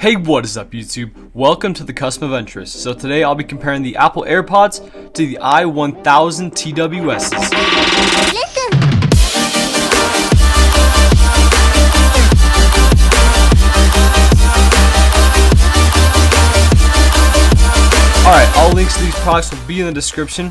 Hey, what is up YouTube? Welcome to the Custom Adventurist. So today I'll be comparing the Apple Airpods to the I1000-Tws. Alright, all links to these products will be in the description.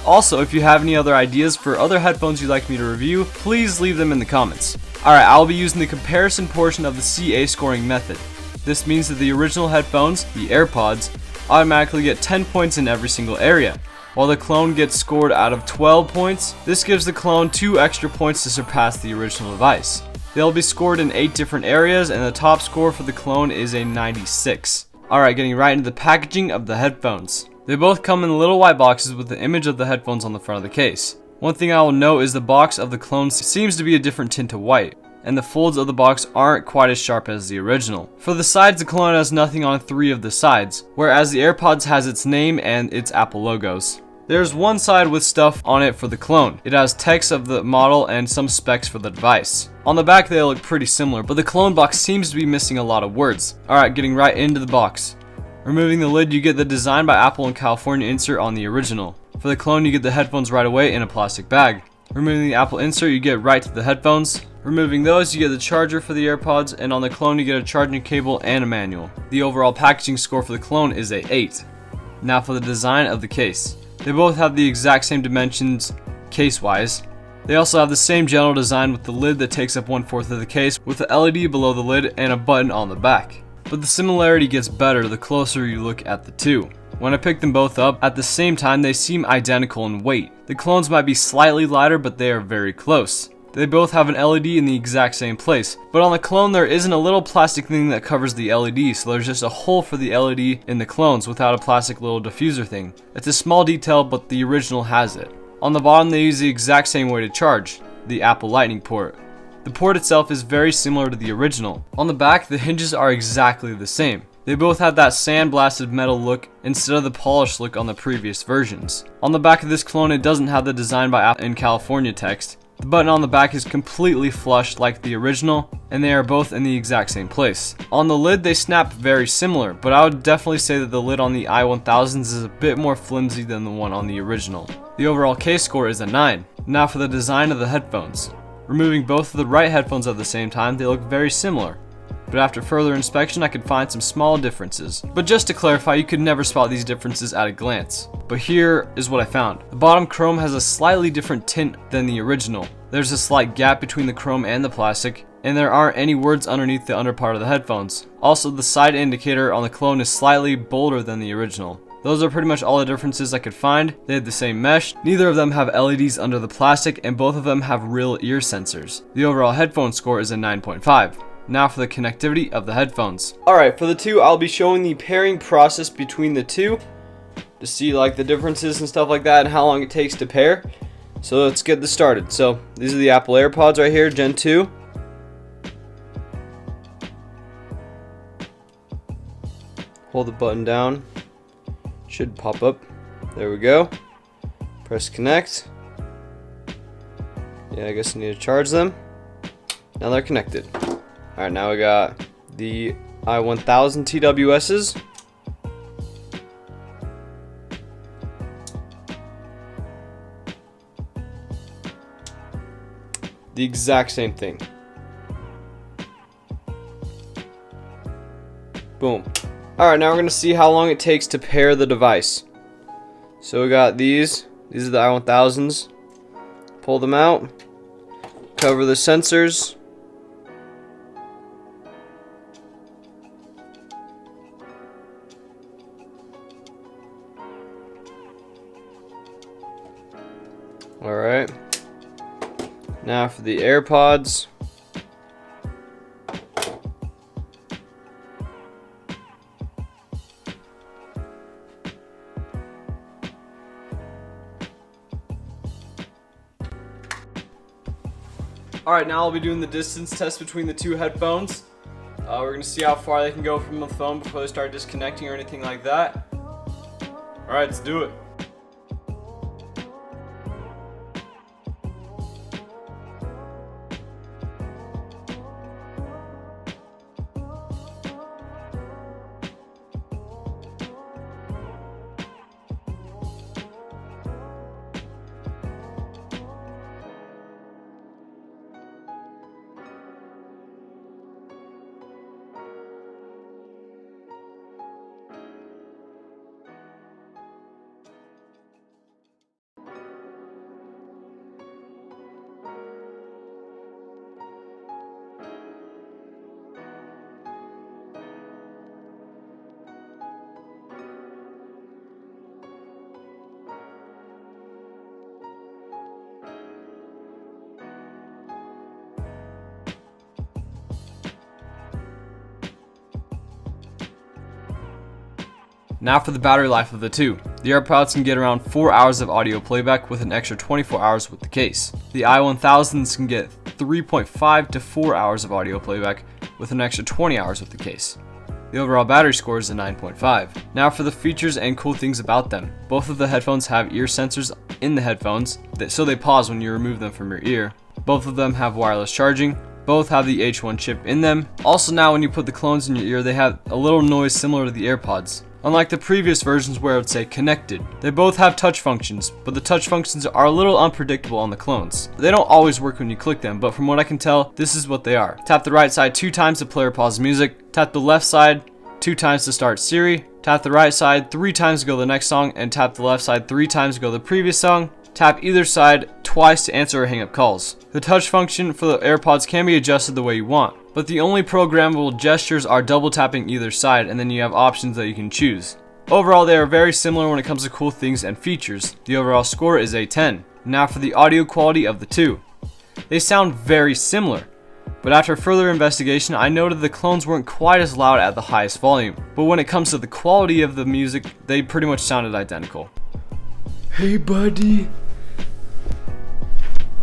Also, if you have any other ideas for other headphones you'd like me to review, please leave them in the comments. Alright, I'll be using the comparison portion of the CA scoring method. This means that the original headphones, the Airpods, automatically get 10 points in every single area, while the clone gets scored out of 12 points. This gives the clone 2 extra points to surpass the original device. They'll be scored in 8 different areas, and the top score for the clone is a 96. Alright, getting right into the packaging of the headphones. They both come in little white boxes with the image of the headphones on the front of the case. One thing I will note is the box of the clone seems to be a different tint of white, and the folds of the box aren't quite as sharp as the original. For the sides, the clone has nothing on 3 of the sides, whereas the Airpods has its name and its Apple logos. There's one side with stuff on it for the clone. It has text of the model and some specs for the device. On the back they look pretty similar, but the clone box seems to be missing a lot of words. Alright, getting right into the box. Removing the lid, you get the Design by Apple in California insert on the original. For the clone, you get the headphones right away in a plastic bag. Removing the Apple insert, you get right to the headphones. Removing those, you get the charger for the Airpods, and on the clone you get a charging cable and a manual. The overall packaging score for the clone is a 8. Now for the design of the case. They both have the exact same dimensions case-wise. They also have the same general design with the lid that takes up 1/4 of the case, with the LED below the lid and a button on the back. But the similarity gets better the closer you look at the two. When I picked them both up, at the same time they seem identical in weight. The clones might be slightly lighter, but they are very close. They both have an LED in the exact same place, but on the clone there isn't a little plastic thing that covers the LED, so there's just a hole for the LED in the clones without a plastic little diffuser thing. It's a small detail, but the original has it. On the bottom they use the exact same way to charge, the Apple Lightning port. The port itself is very similar to the original. On the back, the hinges are exactly the same. They both have that sandblasted metal look instead of the polished look on the previous versions. On the back of this clone, it doesn't have the Design by Apple in California text. The button on the back is completely flush like the original, and they are both in the exact same place. On the lid, they snap very similar, but I would definitely say that the lid on the i1000s is a bit more flimsy than the one on the original. The overall case score is a 9. Now for the design of the headphones. Removing both of the right headphones at the same time, they look very similar. But after further inspection, I could find some small differences. But just to clarify, you could never spot these differences at a glance. But here is what I found. The bottom chrome has a slightly different tint than the original. There's a slight gap between the chrome and the plastic, and there aren't any words underneath the under part of the headphones. Also, the side indicator on the clone is slightly bolder than the original. Those are pretty much all the differences I could find. They had the same mesh, neither of them have LEDs under the plastic, and both of them have real ear sensors. The overall headphone score is a 9.5. Now for the connectivity of the headphones. Alright, for the two, I'll be showing the pairing process between the two to see like the differences and stuff like that and how long it takes to pair. So let's get this started. So these are the Apple Airpods right here, Gen 2. Hold the button down. Should pop up. There we go. Press connect. Yeah, I guess I need to charge them. Now they're connected. Alright, now we got the i1000-Tws. The exact same thing. Boom. Alright, now we're going to see how long it takes to pair the device. So we got these. These are the i1000s. Pull them out. Cover the sensors. Alright. Now for the Airpods. Alright, now I'll be doing the distance test between the two headphones. We're going to see how far they can go from the phone before they start disconnecting or anything like that. Alright, let's do it. Now for the battery life of the two. The Airpods can get around 4 hours of audio playback with an extra 24 hours with the case. The I1000s can get 3.5 to 4 hours of audio playback with an extra 20 hours with the case. The overall battery score is a 9.5. Now for the features and cool things about them. Both of the headphones have ear sensors in the headphones, so they pause when you remove them from your ear. Both of them have wireless charging. Both have the H1 chip in them. Also now when you put the clones in your ear, they have a little noise similar to the Airpods. Unlike the previous versions where it would say connected. They both have touch functions, but the touch functions are a little unpredictable on the clones. They don't always work when you click them, but from what I can tell, this is what they are. Tap the right side 2 times to play or pause music. Tap the left side 2 times to start Siri. Tap the right side 3 times to go to the next song, and tap the left side 3 times to go to the previous song. Tap either side twice to answer or hang up calls. The touch function for the Airpods can be adjusted the way you want, but the only programmable gestures are double tapping either side, and then you have options that you can choose. Overall, they are very similar when it comes to cool things and features. The overall score is a 10. Now for the audio quality of the two. They sound very similar, but after further investigation, I noted the clones weren't quite as loud at the highest volume. But when it comes to the quality of the music, they pretty much sounded identical. Hey buddy!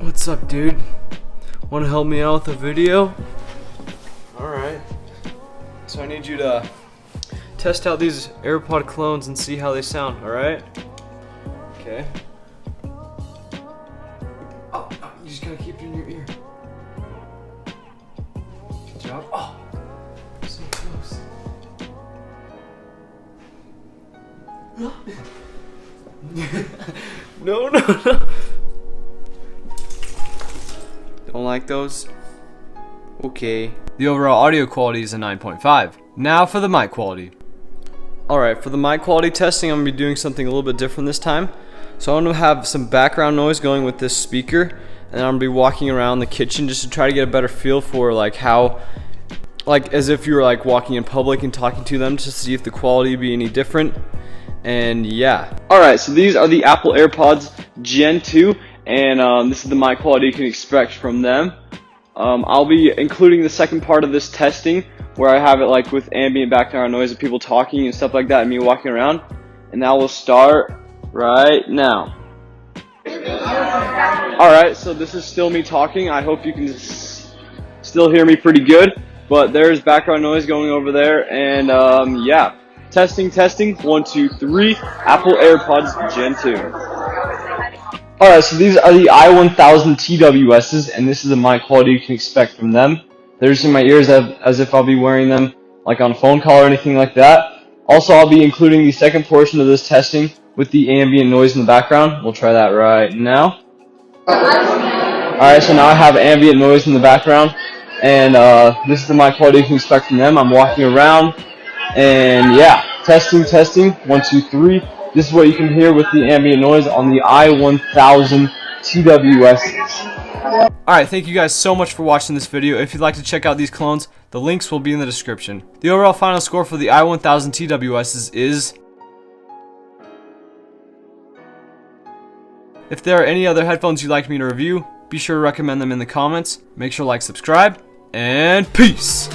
What's up, dude? Want to help me out with a video? Alright. So I need you to test out these AirPod clones and see how they sound, alright? Okay. Oh, you just gotta keep it in your ear. Good job. Oh, so close. No. Don't like those? Okay. The overall audio quality is a 9.5. Now for the mic quality. Alright, for the mic quality testing, I'm going to be doing something a little bit different this time. So I'm going to have some background noise going with this speaker, and I'm going to be walking around the kitchen just to try to get a better feel for like how, like as if you were like walking in public and talking to them, just to see if the quality would be any different. And yeah. Alright, so these are the Apple AirPods Gen 2, and this is the mic quality you can expect from them. I'll be including the second part of this testing where I have it like with ambient background noise of people talking and stuff like that and me walking around. And that will start right now. Alright, so this is still me talking. I hope you can still hear me pretty good. But there's background noise going over there, and yeah. Testing. 1, 2, 3. Apple AirPods Gen 2. Alright, so these are the I1000-Tws, and this is the mic quality you can expect from them. They're just in my ears as if I'll be wearing them like on a phone call or anything like that. Also, I'll be including the second portion of this testing with the ambient noise in the background. We'll try that right now. Alright, so now I have ambient noise in the background, and this is the mic quality you can expect from them. I'm walking around, and yeah, testing. 1, 2, 3. This is what you can hear with the ambient noise on the I1000-Tws. Alright, thank you guys so much for watching this video. If you'd like to check out these clones, the links will be in the description. The overall final score for the I1000-Tws is... If there are any other headphones you'd like me to review, be sure to recommend them in the comments. Make sure to like, subscribe, and peace!